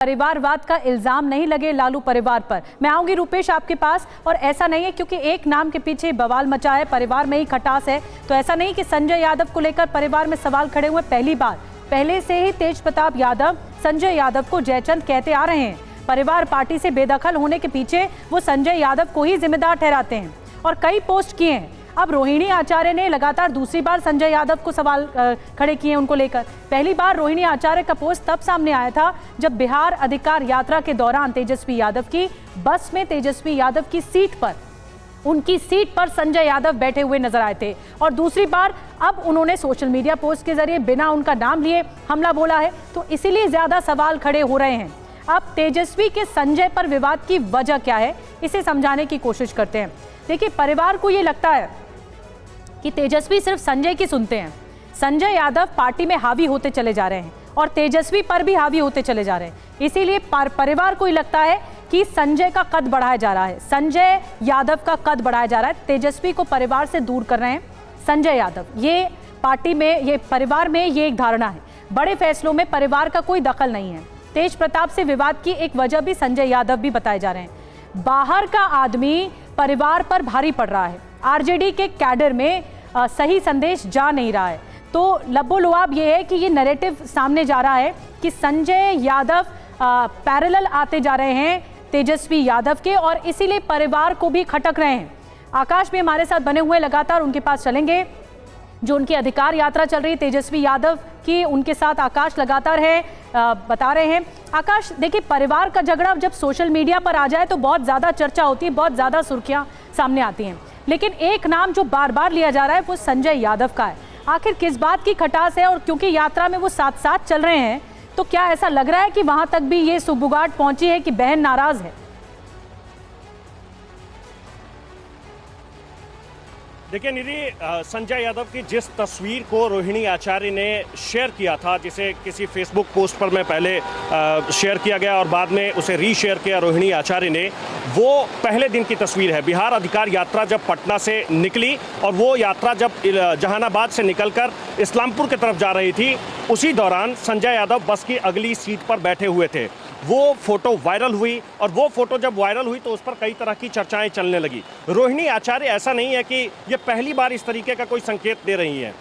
परिवारवाद का इल्जाम नहीं लगे लालू परिवार पर। मैं आऊंगी रूपेश आपके पास। और ऐसा नहीं है क्योंकि एक नाम के पीछे बवाल मचा है, परिवार में ही खटास है, तो ऐसा नहीं कि संजय यादव को लेकर परिवार में सवाल खड़े हुए पहली बार। पहले से ही तेज प्रताप यादव संजय यादव को जयचंद कहते आ रहे हैं। परिवार पार्टी से बेदखल होने के पीछे वो संजय यादव को ही जिम्मेदार ठहराते हैं और कई पोस्ट किए हैं। अब रोहिणी आचार्य ने लगातार दूसरी बार संजय यादव को सवाल खड़े किए उनको लेकर। पहली बार रोहिणी आचार्य का पोस्ट तब सामने आया था जब बिहार अधिकार यात्रा के दौरान तेजस्वी यादव की बस में तेजस्वी यादव की सीट पर, उनकी सीट पर संजय यादव बैठे हुए नजर आए थे। और दूसरी बार अब उन्होंने सोशल मीडिया पोस्ट के जरिए बिना उनका नाम लिए हमला बोला है, तो इसीलिए ज्यादा सवाल खड़े हो रहे हैं। अब तेजस्वी के संजय पर विवाद की वजह क्या है, इसे समझाने की कोशिश करते हैं। देखिए, परिवार को ये लगता है कि तेजस्वी सिर्फ संजय की सुनते हैं। संजय यादव पार्टी में हावी होते चले जा रहे हैं और तेजस्वी पर भी हावी होते चले जा रहे हैं। इसीलिए परिवार को ही लगता है कि संजय का कद बढ़ाया जा रहा है, संजय यादव का कद बढ़ाया जा रहा है। तेजस्वी को परिवार से दूर कर रहे हैं संजय यादव। ये पार्टी में, ये परिवार में ये एक धारणा है। बड़े फैसलों में परिवार का कोई दखल नहीं है। तेज प्रताप से विवाद की एक वजह भी संजय यादव भी बताए जा रहे हैं। बाहर का आदमी परिवार पर भारी पड़ रहा है। आरजेडी के कैडर में सही संदेश जा नहीं रहा है। तो लबोलुआब ये है कि ये नैरेटिव सामने जा रहा है कि संजय यादव पैरेलल आते जा रहे हैं तेजस्वी यादव के, और इसीलिए परिवार को भी खटक रहे हैं। आकाश भी हमारे साथ बने हुए, लगातार उनके पास चलेंगे। जो उनकी अधिकार यात्रा चल रही है तेजस्वी यादव की, उनके साथ आकाश लगातार है, बता रहे हैं। आकाश, देखिए, परिवार का झगड़ा जब सोशल मीडिया पर आ जाए तो बहुत ज़्यादा चर्चा होती है, बहुत ज़्यादा सुर्खियां सामने आती हैं, लेकिन एक नाम जो बार बार लिया जा रहा है वो संजय यादव का है। आखिर किस बात की खटास है? और क्योंकि यात्रा में वो साथ साथ चल रहे हैं, तो क्या ऐसा लग रहा है कि वहां तक भी ये सुगबुगाहट पहुंची है कि बहन नाराज है? देखिए निधि, संजय यादव की जिस तस्वीर को रोहिणी आचार्य ने शेयर किया था, जिसे किसी फेसबुक पोस्ट पर मैं पहले शेयर किया गया और बाद में उसे रीशेयर किया रोहिणी आचार्य ने, वो पहले दिन की तस्वीर है। बिहार अधिकार यात्रा जब पटना से निकली और वो यात्रा जब जहानाबाद से निकलकर इस्लामपुर की तरफ जा रही थी, उसी दौरान संजय यादव बस की अगली सीट पर बैठे हुए थे। वो फोटो वायरल हुई और वो फोटो जब वायरल हुई तो उस पर कई तरह की चर्चाएं चलने लगी। रोहिणी आचार्य ऐसा नहीं है कि ये पहली बार इस तरीके का कोई संकेत दे रही हैं।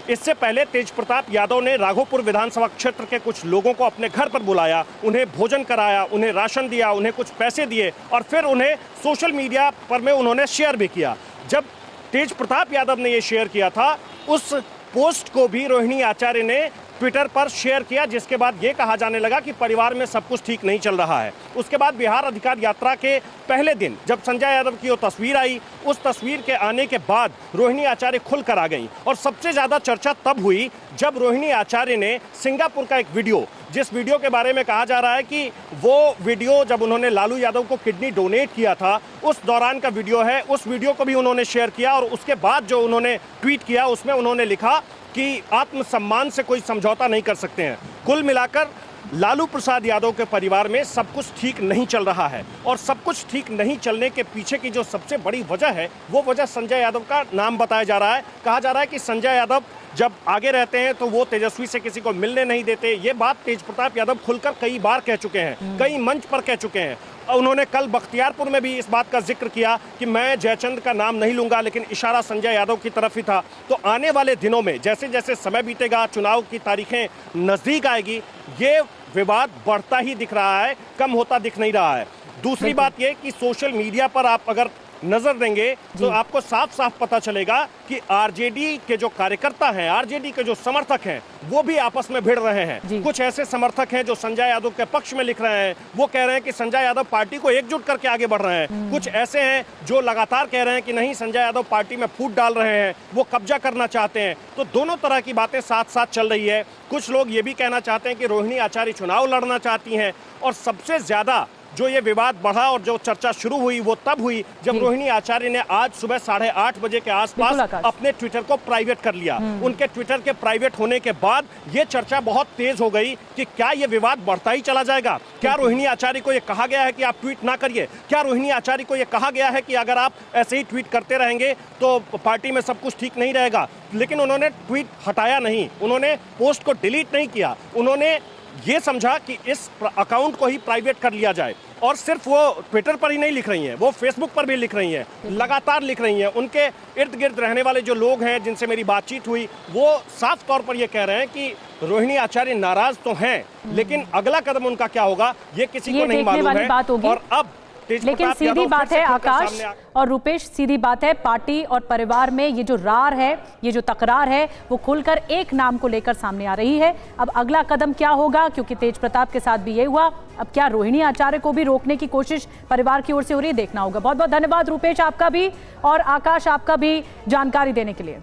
इससे पहले तेज प्रताप यादव ने राघोपुर विधानसभा क्षेत्र के कुछ लोगों को अपने घर पर बुलाया, उन्हें भोजन कराया, उन्हें राशन दिया, उन्हें कुछ पैसे दिए और फिर उन्हें सोशल मीडिया पर में उन्होंने शेयर भी किया। जब तेज प्रताप यादव ने ये शेयर किया था, उस पोस्ट को भी रोहिणी आचार्य ने ट्विटर पर शेयर किया, जिसके बाद ये कहा जाने लगा कि परिवार में सब कुछ ठीक नहीं चल रहा है। उसके बाद बिहार अधिकार यात्रा के पहले दिन जब संजय यादव की वो तस्वीर आई, उस तस्वीर के आने के बाद रोहिणी आचार्य खुलकर आ गई और सबसे ज़्यादा चर्चा तब हुई जब रोहिणी आचार्य ने सिंगापुर का एक वीडियो, जिस वीडियो के बारे में कहा जा रहा है कि वो वीडियो जब उन्होंने लालू यादव को किडनी डोनेट किया था, उस दौरान का वीडियो है, उस वीडियो को भी उन्होंने शेयर किया। और उसके बाद जो उन्होंने ट्वीट किया उसमें उन्होंने लिखा कि आत्मसम्मान से कोई समझौता नहीं कर सकते हैं। कुल मिलाकर लालू प्रसाद यादव के परिवार में सब कुछ ठीक नहीं चल रहा है और सब कुछ ठीक नहीं चलने के पीछे की जो सबसे बड़ी वजह है, वो वजह संजय यादव का नाम बताया जा रहा है। कहा जा रहा है कि संजय यादव जब आगे रहते हैं तो वो तेजस्वी से किसी को मिलने नहीं देते। ये बात तेज प्रताप यादव खुलकर कई बार कह चुके हैं, कई मंच पर कह चुके हैं। उन्होंने कल बख्तियारपुर में भी इस बात का जिक्र किया कि मैं जयचंद का नाम नहीं लूंगा, लेकिन इशारा संजय यादव की तरफ ही था। तो आने वाले दिनों में जैसे जैसे समय बीतेगा, चुनाव की तारीखें नज़दीक आएगी, ये विवाद बढ़ता ही दिख रहा है, कम होता दिख नहीं रहा है। दूसरी बात ये कि सोशल मीडिया पर आप अगर नजर देंगे तो आपको साफ साफ पता चलेगा कि आरजेडी के जो कार्यकर्ता हैं, आरजेडी के जो समर्थक हैं, वो भी आपस में भिड़ रहे हैं। कुछ ऐसे समर्थक हैं जो संजय यादव के पक्ष में लिख रहे हैं, वो कह रहे हैं कि संजय यादव पार्टी को एकजुट करके आगे बढ़ रहे हैं। कुछ ऐसे हैं जो लगातार कह रहे हैं कि नहीं, संजय यादव पार्टी में फूट डाल रहे हैं, वो कब्जा करना चाहते हैं। तो दोनों तरह की बातें साथ साथ चल रही है। कुछ लोग ये भी कहना चाहते हैं कि रोहिणी आचार्य चुनाव लड़ना चाहती हैं। और सबसे ज्यादा जो ये विवाद बढ़ा और जो चर्चा शुरू हुई वो तब हुई जब रोहिणी आचार्य ने आज सुबह 8:30 बजे के आसपास अपने ट्विटर को प्राइवेट कर लिया। उनके ट्विटर के प्राइवेट होने के बाद ये चर्चा बहुत तेज हो गई कि क्या ये विवाद बढ़ता ही चला जाएगा? क्या रोहिणी आचार्य को ये कहा गया है कि आप ट्वीट ना करिए? क्या रोहिणी आचार्य को ये कहा गया है कि अगर आप ऐसे ही ट्वीट करते रहेंगे तो पार्टी में सब कुछ ठीक नहीं रहेगा? लेकिन उन्होंने ट्वीट हटाया नहीं, उन्होंने पोस्ट को डिलीट नहीं किया, उन्होंने ये समझा कि इस अकाउंट को ही प्राइवेट कर लिया जाए। और सिर्फ वो ट्विटर पर ही नहीं लिख रही हैं, वो फेसबुक पर भी लिख रही हैं, लगातार लिख रही हैं। उनके इर्द गिर्द रहने वाले जो लोग हैं जिनसे मेरी बातचीत हुई, वो साफ तौर पर ये कह रहे हैं कि रोहिणी आचार्य नाराज तो हैं, लेकिन अगला कदम उनका क्या होगा ये किसी को नहीं मालूम है। और अब लेकिन सीधी बात है आकाश और रुपेश, सीधी बात है, पार्टी और परिवार में ये जो रार है, ये जो तकरार है, वो खुलकर एक नाम को लेकर सामने आ रही है। अब अगला कदम क्या होगा, क्योंकि तेज प्रताप के साथ भी ये हुआ, अब क्या रोहिणी आचार्य को भी रोकने की कोशिश परिवार की ओर से हो रही है, देखना होगा। बहुत बहुत धन्यवाद रुपेश आपका भी और आकाश आपका भी जानकारी देने के लिए।